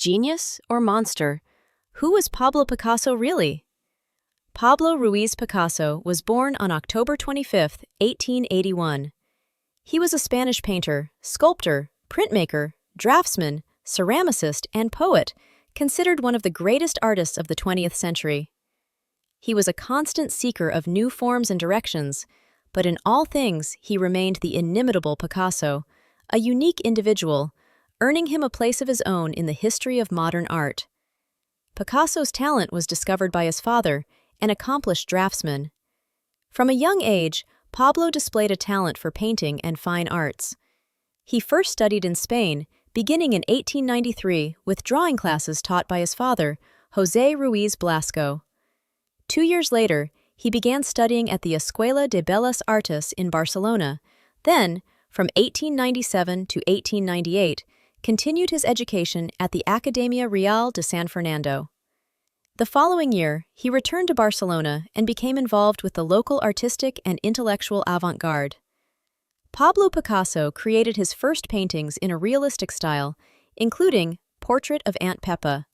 Genius or monster? Who was Pablo Picasso really? Pablo Ruiz Picasso was born on October 25, 1881. He was a Spanish painter, sculptor, printmaker, draftsman, ceramicist, and poet, considered one of the greatest artists of the 20th century. He was a constant seeker of new forms and directions, but in all things he remained the inimitable Picasso, a unique individual, earning him a place of his own in the history of modern art. Picasso's talent was discovered by his father, an accomplished draftsman. From a young age, Pablo displayed a talent for painting and fine arts. He first studied in Spain, beginning in 1893 with drawing classes taught by his father, José Ruiz Blasco. 2 years later, he began studying at the Escuela de Bellas Artes in Barcelona, then, from 1897 to 1898, continued his education at the Academia Real de San Fernando. The following year, he returned to Barcelona and became involved with the local artistic and intellectual avant-garde. Pablo Picasso created his first paintings in a realistic style, including Portrait of Aunt Peppa.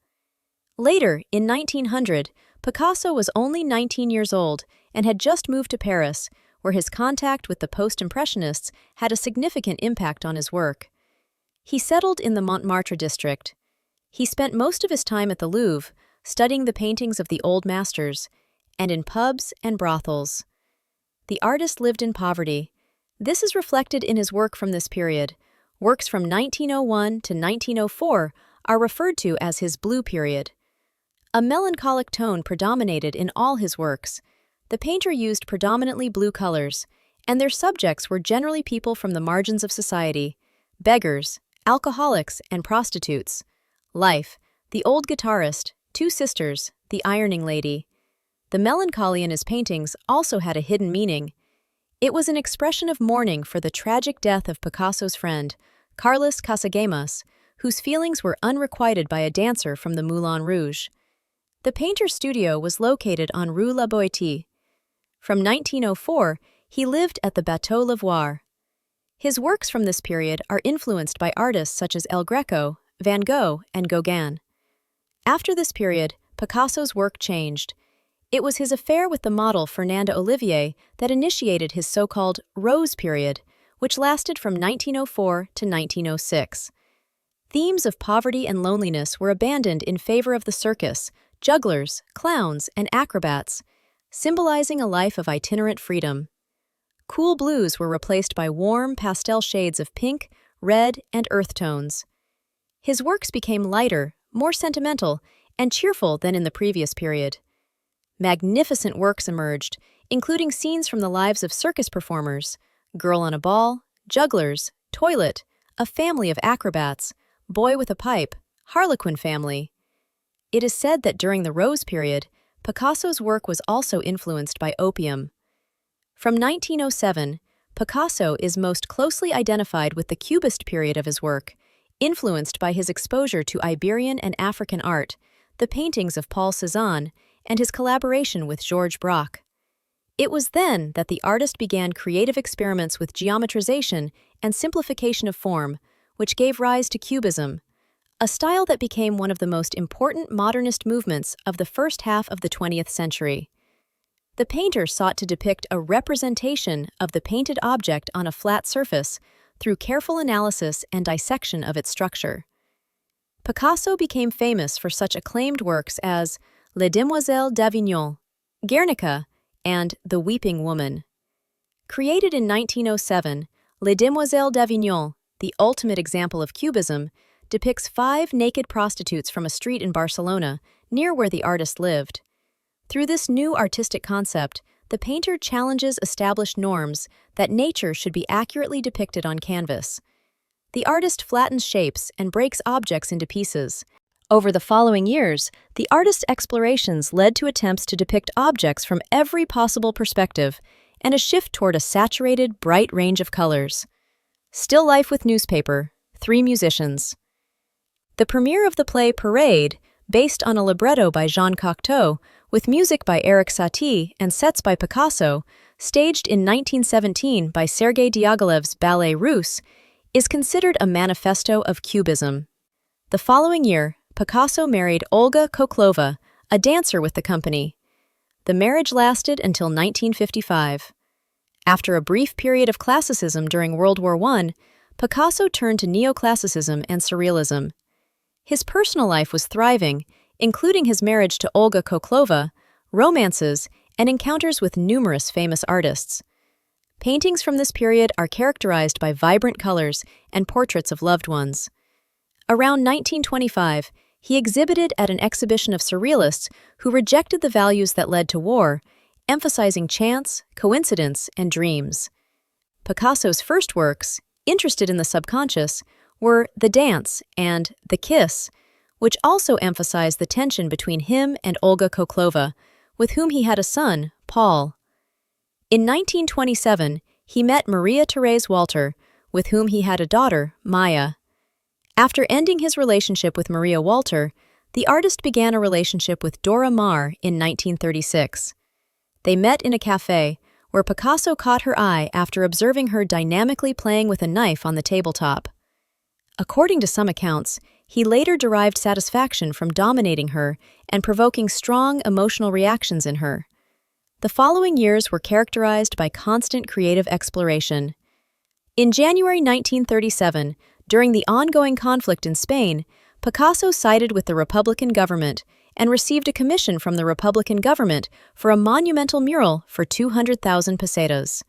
Later, in 1900, Picasso was only 19 years old and had just moved to Paris, where his contact with the post-impressionists had a significant impact on his work. He settled in the Montmartre district. He spent most of his time at the Louvre, studying the paintings of the old masters, and in pubs and brothels. The artist lived in poverty. This is reflected in his work from this period. Works from 1901 to 1904 are referred to as his Blue Period. A melancholic tone predominated in all his works. The painter used predominantly blue colors, and their subjects were generally people from the margins of society, beggars, alcoholics, and prostitutes. Life, the old guitarist, 2 sisters, the ironing lady. The melancholy in his paintings also had a hidden meaning. It was an expression of mourning for the tragic death of Picasso's friend, Carlos Casagemas, whose feelings were unrequited by a dancer from the Moulin Rouge. The painter's studio was located on Rue La Boétie. From 1904, he lived at the Bateau Lavoir. His works from this period are influenced by artists such as El Greco, Van Gogh, and Gauguin. After this period, Picasso's work changed. It was his affair with the model Fernanda Olivier that initiated his so-called Rose period, which lasted from 1904 to 1906. Themes of poverty and loneliness were abandoned in favor of the circus, jugglers, clowns, and acrobats, symbolizing a life of itinerant freedom. Cool blues were replaced by warm pastel shades of pink, red, and earth tones. His works became lighter, more sentimental, and cheerful than in the previous period. Magnificent works emerged, including scenes from the lives of circus performers, Girl on a Ball, Jugglers, Toilet, A Family of Acrobats, Boy with a Pipe, Harlequin Family. It is said that during the Rose period, Picasso's work was also influenced by opium. From 1907, Picasso is most closely identified with the Cubist period of his work, influenced by his exposure to Iberian and African art, the paintings of Paul Cézanne, and his collaboration with Georges Braque. It was then that the artist began creative experiments with geometrization and simplification of form, which gave rise to Cubism, a style that became one of the most important modernist movements of the first half of the 20th century. The painter sought to depict a representation of the painted object on a flat surface through careful analysis and dissection of its structure. Picasso became famous for such acclaimed works as Les Demoiselles d'Avignon, Guernica, and The Weeping Woman. Created in 1907, Les Demoiselles d'Avignon, the ultimate example of Cubism, depicts 5 naked prostitutes from a street in Barcelona, near where the artist lived. Through this new artistic concept, the painter challenges established norms that nature should be accurately depicted on canvas. The artist flattens shapes and breaks objects into pieces. Over the following years, the artist's explorations led to attempts to depict objects from every possible perspective and a shift toward a saturated, bright range of colors. Still life with newspaper, 3 musicians. The premiere of the play Parade, based on a libretto by Jean Cocteau, with music by Erik Satie and sets by Picasso, staged in 1917 by Sergei Diaghilev's Ballet Russe, is considered a manifesto of Cubism. The following year, Picasso married Olga Koklova, a dancer with the company. The marriage lasted until 1955. After a brief period of classicism during World War I, Picasso turned to neoclassicism and surrealism. His personal life was thriving, including his marriage to Olga Koklova, romances, and encounters with numerous famous artists. Paintings from this period are characterized by vibrant colors and portraits of loved ones. Around 1925, he exhibited at an exhibition of surrealists who rejected the values that led to war, emphasizing chance, coincidence, and dreams. Picasso's first works, interested in the subconscious, were The Dance and The Kiss, which also emphasized the tension between him and Olga Koklova, with whom he had a son, Paul. In 1927, he met Maria Therese Walter, with whom he had a daughter, Maya. After ending his relationship with Maria Walter, the artist began a relationship with Dora Maar in 1936. They met in a café, where Picasso caught her eye after observing her dynamically playing with a knife on the tabletop. According to some accounts, he later derived satisfaction from dominating her and provoking strong emotional reactions in her. The following years were characterized by constant creative exploration. In January 1937, during the ongoing conflict in Spain, Picasso sided with the Republican government and received a commission from the Republican government for a monumental mural for 200,000 pesetas.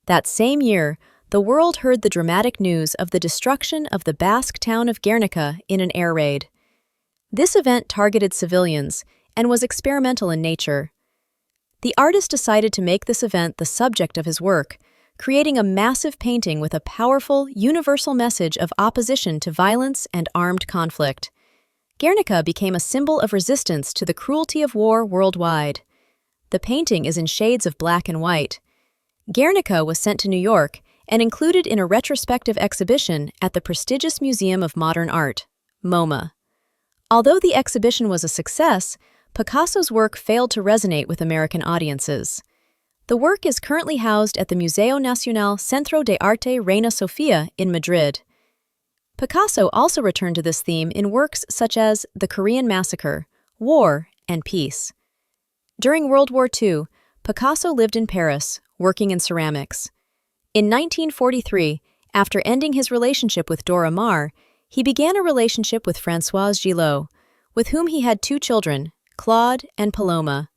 That same year, the world heard the dramatic news of the destruction of the Basque town of Guernica in an air raid. This event targeted civilians and was experimental in nature. The artist decided to make this event the subject of his work, creating a massive painting with a powerful, universal message of opposition to violence and armed conflict. Guernica became a symbol of resistance to the cruelty of war worldwide. The painting is in shades of black and white. Guernica was sent to New York and included in a retrospective exhibition at the prestigious Museum of Modern Art, MoMA. Although the exhibition was a success, Picasso's work failed to resonate with American audiences. The work is currently housed at the Museo Nacional Centro de Arte Reina Sofía in Madrid. Picasso also returned to this theme in works such as The Korean Massacre, War, and Peace. During World War II, Picasso lived in Paris, working in ceramics. In 1943, after ending his relationship with Dora Maar, he began a relationship with Françoise Gillot, with whom he had 2 children, Claude and Paloma.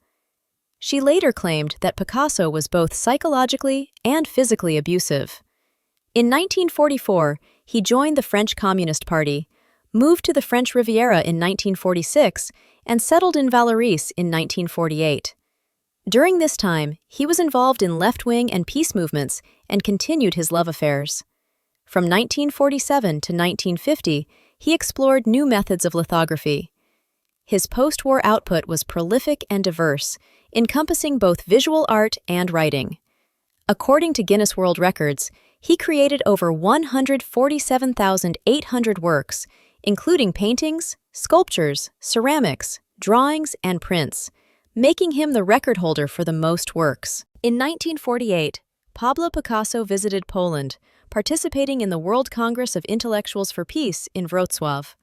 She later claimed that Picasso was both psychologically and physically abusive. In 1944, he joined the French Communist Party, moved to the French Riviera in 1946, and settled in Vallauris in 1948. During this time, he was involved in left-wing and peace movements and continued his love affairs. From 1947 to 1950, he explored new methods of lithography. His post-war output was prolific and diverse, encompassing both visual art and writing. According to Guinness World Records, he created over 147,800 works, including paintings, sculptures, ceramics, drawings, and prints, making him the record holder for the most works. In 1948, Pablo Picasso visited Poland, participating in the World Congress of Intellectuals for Peace in Wrocław.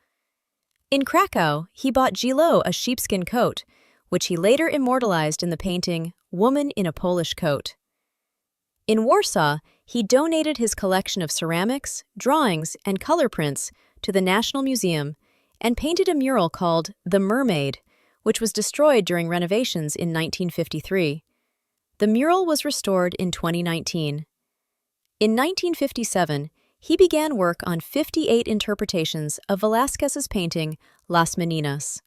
In Krakow, he bought Gillot a sheepskin coat, which he later immortalized in the painting Woman in a Polish Coat. In Warsaw, he donated his collection of ceramics, drawings, and color prints to the National Museum and painted a mural called The Mermaid, which was destroyed during renovations in 1953. The mural was restored in 2019. In 1957, he began work on 58 interpretations of Velázquez's painting Las Meninas.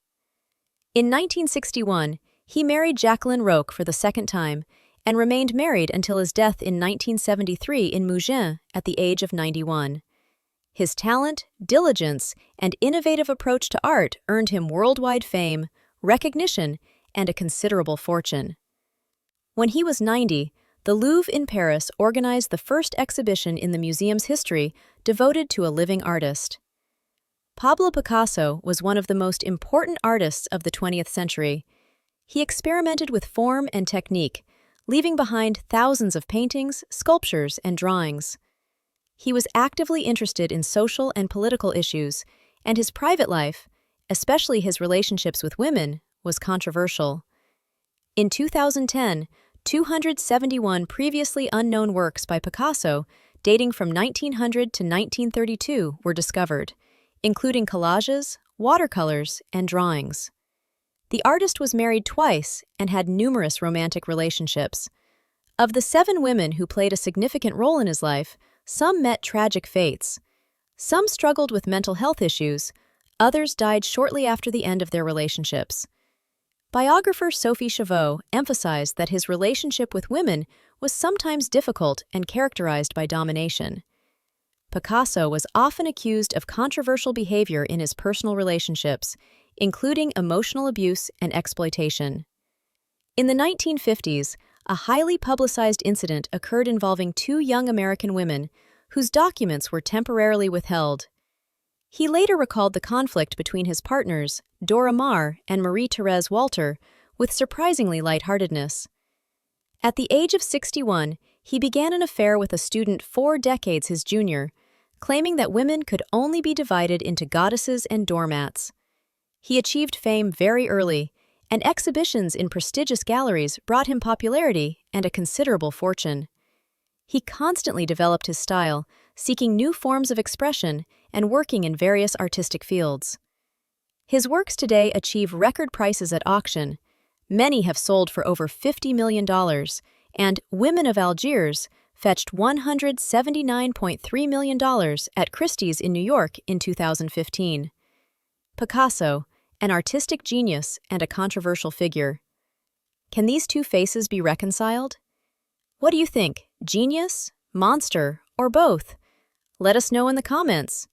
In 1961, he married Jacqueline Roch for the second time and remained married until his death in 1973 in Mougins at the age of 91. His talent, diligence, and innovative approach to art earned him worldwide fame, recognition, and a considerable fortune. When he was 90, the Louvre in Paris organized the first exhibition in the museum's history devoted to a living artist. Pablo Picasso was one of the most important artists of the 20th century. He experimented with form and technique, leaving behind thousands of paintings, sculptures, and drawings. He was actively interested in social and political issues, and his private life, especially his relationships with women, was controversial. In 2010, 271 previously unknown works by Picasso, dating from 1900 to 1932, were discovered, including collages, watercolors, and drawings. The artist was married twice and had numerous romantic relationships. Of the 7 women who played a significant role in his life, some met tragic fates. Some struggled with mental health issues, others died shortly after the end of their relationships. Biographer Sophie Chavot emphasized that his relationship with women was sometimes difficult and characterized by domination. Picasso was often accused of controversial behavior in his personal relationships, including emotional abuse and exploitation. In the 1950s, a highly publicized incident occurred involving 2 young American women whose documents were temporarily withheld. He later recalled the conflict between his partners, Dora Maar and Marie-Thérèse Walter, with surprisingly lightheartedness. At the age of 61, he began an affair with a student 4 decades his junior, claiming that women could only be divided into goddesses and doormats. He achieved fame very early, and exhibitions in prestigious galleries brought him popularity and a considerable fortune. He constantly developed his style, seeking new forms of expression and working in various artistic fields. His works today achieve record prices at auction. Many have sold for over $50 million, and Women of Algiers fetched $179.3 million at Christie's in New York in 2015. Picasso, an artistic genius and a controversial figure. Can these 2 faces be reconciled? What do you think? Genius, monster, or both? Let us know in the comments.